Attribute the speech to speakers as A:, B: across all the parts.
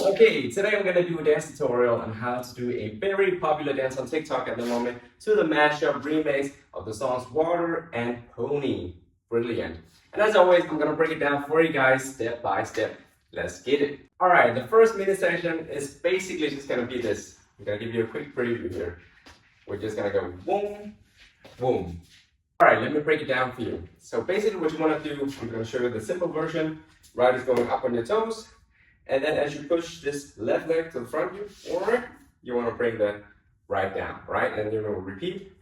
A: Okay, today I'm gonna do a dance tutorial on how to do a very popular dance on TikTok at the moment to the mashup remix of the songs Water and Pony. Brilliant. And as always, I'm gonna break it down for you guys step by step. Let's get it. Alright, the first mini section is basically just gonna be this. I'm gonna give you a quick preview here. We're just gonna go boom, boom. Alright, let me break it down for you. So basically what you wanna do, I'm gonna show you the simple version. Right is going up on your toes. And then as you push this left leg to the front of you want to bring the right down, right? And you're going to repeat.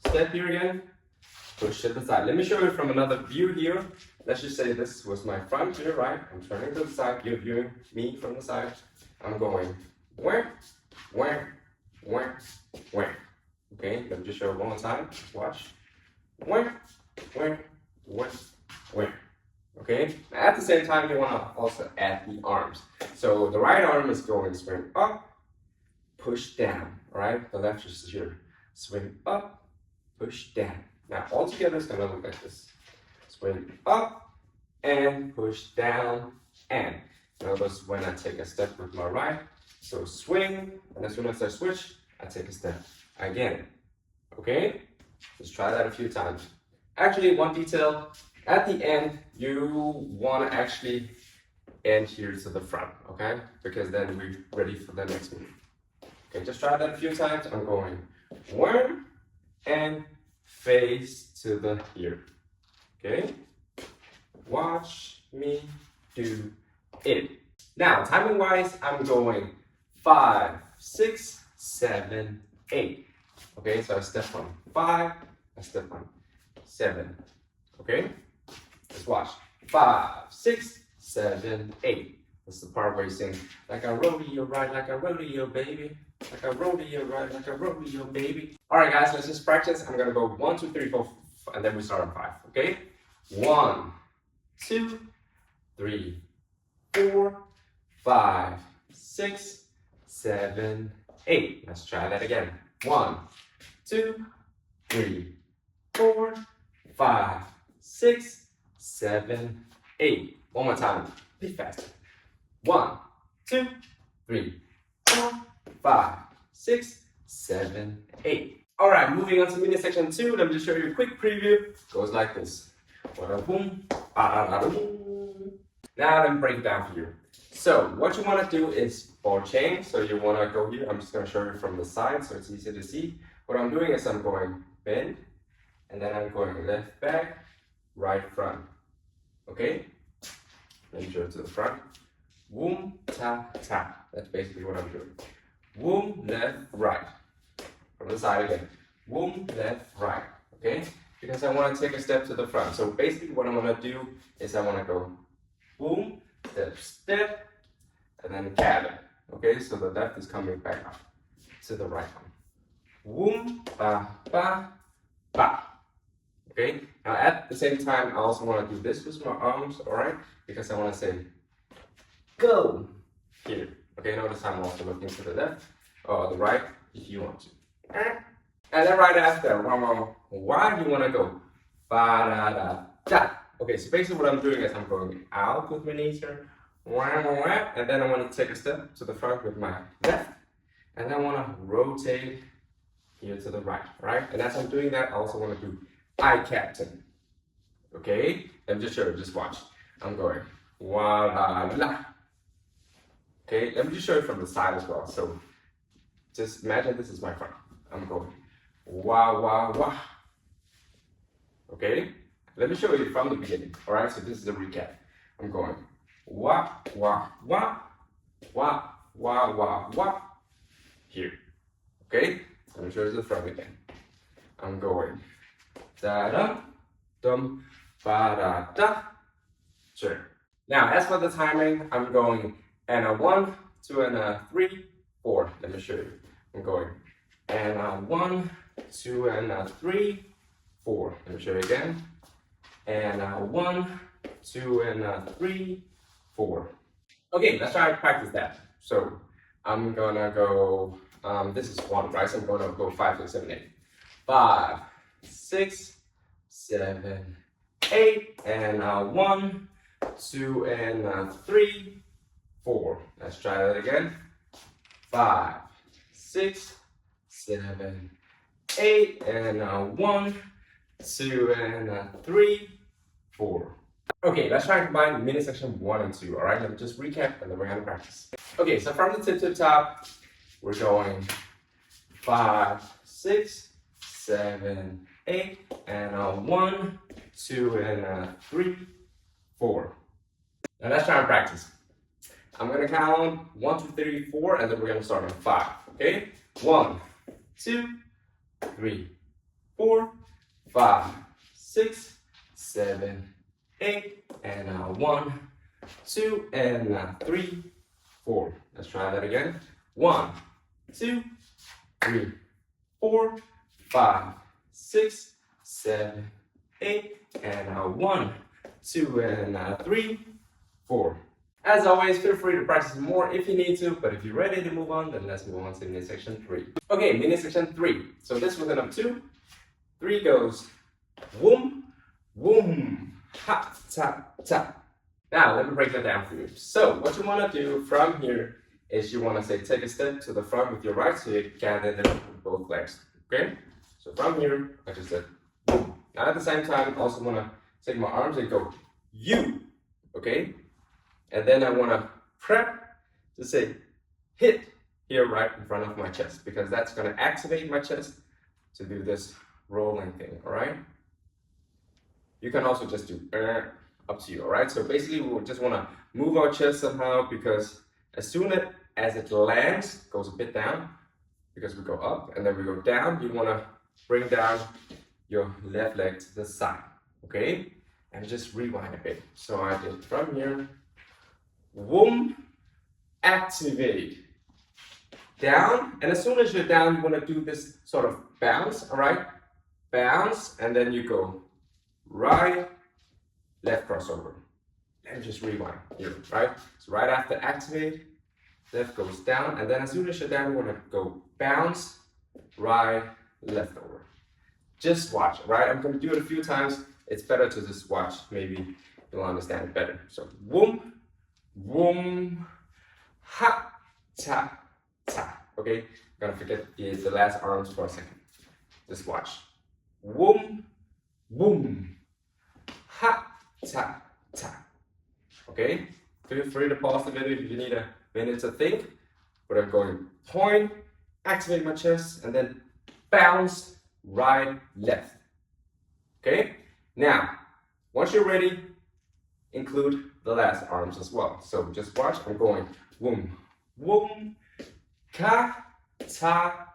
A: Step here again, push to the side. Let me show you from another view here. Let's just say this was my front here, right? I'm turning to the side, you're viewing me from the side. I'm going where, where, where, where. Okay, let me just show you one more time. Watch. Where, where, where, where. Okay, at the same time, you want to also add the arms. So the right arm is going to swing up, push down. All right, the left is here. Swing up, push down. Now all together it's going to look like this. Swing up and push down and. Notice when I take a step with my right. So swing, and as soon as I switch, I take a step again. Okay, let's try that a few times. Actually, one detail. At the end, you want to actually end here to the front, okay? Because then we're ready for the next move. Okay, just try that a few times. I'm going one and face to the here. Okay? Watch me do it. Now, timing wise, I'm going 5, 6, 7, 8. Okay, so I step on 5, I step on 7. Okay? Let's watch. 5, 6, 7, 8. That's the part where you sing, like a rodeo, ride like a rodeo, baby. Like a rodeo, ride like a rodeo, baby. Alright guys, let's just practice. I'm gonna go 1, 2, 3, 4, and then we start on 5, okay? 1, 2, 3, 4, 5, 6, 7, 8. Let's try that again. 1, 2, 3, 4, 5, 6, 7, 8. One more time. Be faster. 1, 2, 3, 4, 5, 6, 7, 8. All right, moving on to mini section 2. Let me just show you a quick preview. Goes like this. Boom, boom. Now let me break it down for you. So what you want to do is ball chain. So you want to go here. I'm just going to show you from the side so it's easy to see. What I'm doing is I'm going bend, and then I'm going left back, right front. Okay? Let me show it to the front. Woom, ta, ta. That's basically what I'm doing. Woom, left, right. From the side again. Woom, left, right. Okay? Because I want to take a step to the front. So basically what I'm going to do is I want to go boom, step, step, and then cabin. Okay? So the left is coming back up to the right one. Woom, ba, ba, ba. Okay, now at the same time, I also want to do this with my arms, all right? Because I want to say, go, here. Okay, notice I'm also looking to the left or the right if you want to. And then right after, why do you want to go? Ba-da-da-da. Okay, so basically what I'm doing is I'm going out with my knees here, and then I want to take a step to the front with my left, and then I want to rotate here to the right, right? And as I'm doing that, I also want to do I captain. Okay? Let me just show you, just watch. I'm going wah la. Okay, let me just show you from the side as well. So just imagine this is my front. I'm going wah wah wah. Okay? Let me show you from the beginning. Alright, so this is a recap. I'm going wah wah wah wah wah wah wah here. Okay? Let me show you the front again. I'm going da dum dum ba da da. Sure. Now, as for the timing, I'm going and a 1, 2 and a 3, 4. Let me show you. I'm going and a 1, 2 and a 3, 4. Let me show you again. And a 1, 2 and a 3, 4. Okay, let's try to practice that. So I'm gonna go. This is 1, right? So I'm gonna go 5, 6, 7, 8. 5, 6, 7, 8, and 1, 2 and 3, 4. Let's try that again. 5, 6, 7, 8, and 1, 2, and 3, 4. Okay, let's try and combine mini section 1 and 2. All right, let me just recap and then we're gonna practice. Okay, so from the tip to the top, we're going 5, 6, 7, 8, and 1, 2, and 3, 4. Now let's try and practice. I'm gonna count 1, 2, 3, 4, and then we're gonna start on 5. Okay? 1, 2, 3, 4, 5, 6, 7, 8, and 1, 2, and 3, 4. Let's try that again. 1, 2, 3, 4, 5, 6, 7, 8, and 1, 2, and 3, 4. As always, feel free to practice more if you need to, but if you're ready to move on, then let's move on to mini section 3. Okay, mini section 3. So this was number 2. 3 goes woom, woom, ha, ta, ta. Now, let me break that down for you. So, what you want to do from here is you want to say, take a step to the front with your right, so you gather them with both legs. Okay? So from here, I just said, boom. Now at the same time, I also want to take my arms and go, you. Okay? And then I want to prep to say, hit here right in front of my chest, because that's going to activate my chest to do this rolling thing. All right? You can also just do up to you. All right? So basically, we just want to move our chest somehow, because as soon as it lands, it goes a bit down, because we go up and then we go down. You want to bring down your left leg to the side. Okay? And just rewind a bit. So I did from here. Woom, activate, down, and as soon as you're down, you want to do this sort of bounce, all right? Bounce, and then you go right, left crossover. And just rewind here, right? So right after activate, left goes down, and then as soon as you're down, you want to go bounce, right, left over. Just watch, right? I'm going to do it a few times. It's better to just watch. Maybe you'll understand it better. So, woom, woom, ha, ta, ta. Okay? I'm gonna forget the last arms for a second. Just watch. Woom, woom, ha, ta, ta. Okay? Feel free to pause the video if you need a minute to think. But I'm going point, activate my chest, and then bounce, right, left. Okay? Now, once you're ready, include the last arms as well. So just watch. I'm going woom, woom, ka, ta,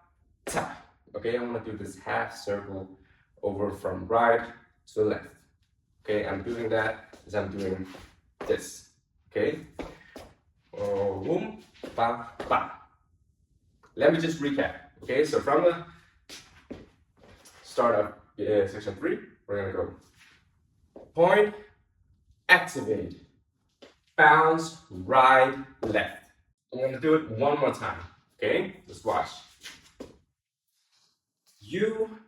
A: ta. Okay, I'm gonna do this half circle over from right to left. Okay, I'm doing that as I'm doing this. Okay, woom, ba, ba. Let me just recap. Okay, so from the start of section 3, we're gonna go point, activate, bounce, right, left. I'm gonna do it one more time, okay? Just watch. You,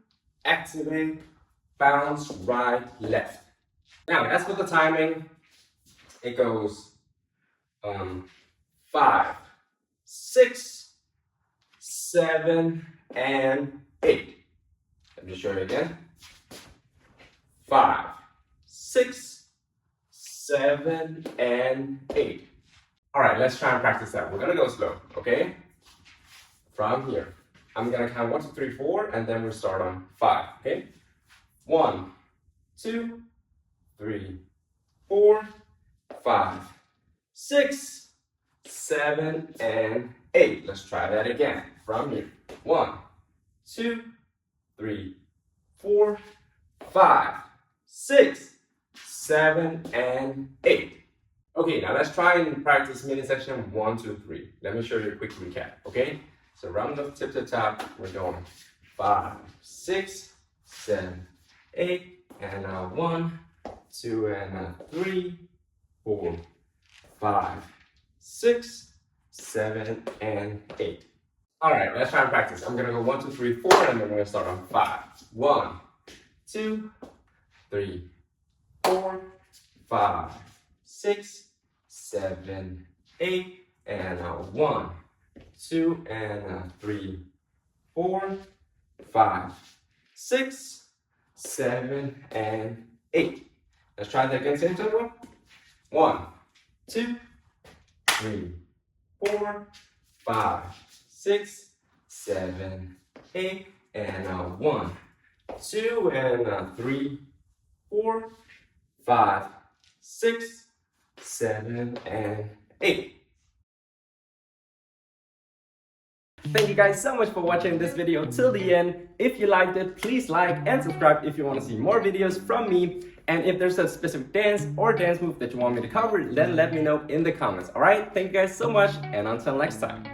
A: activate, bounce, right, left. Now, as for the timing, it goes 5, 6, 7, and 8. Let me show you again. 5, 6, 7, and 8. All right, let's try and practice that. We're gonna go slow, okay? From here, I'm gonna count 1, 2, 3, 4, and then we'll start on 5, okay? 1, 2, 3, 4, 5, 6, 7, and 8. Let's try that again. From here, 1, 2, 3, 4, 5, 6, 7, and 8. Okay, now let's try and practice mini section 1, 2, 3. Let me show you a quick recap, okay? So from the tip to the top, we're going 5, 6, 7, 8, and 1, 2, and 3, 4, 5, 6, 7, and 8. All right, let's try and practice. I'm gonna go 1, 2, 3, 4, and then we're gonna start on 5. 1, 2, 3, 4, 5, 6, 7, 8, and 1, 2, and 3, 4, 5, 6, 7, and 8. Let's try that again, same tempo. 1, 2, 3, 4, 5, 6, 7, 8, and 1, 2, and 3, 4, 5, 6, 7, and 8. Thank you guys so much for watching this video till the end. If you liked it, please like and subscribe if you want to see more videos from me. And if there's a specific dance or dance move that you want me to cover, then let me know in the comments. Alright, thank you guys so much, and until next time.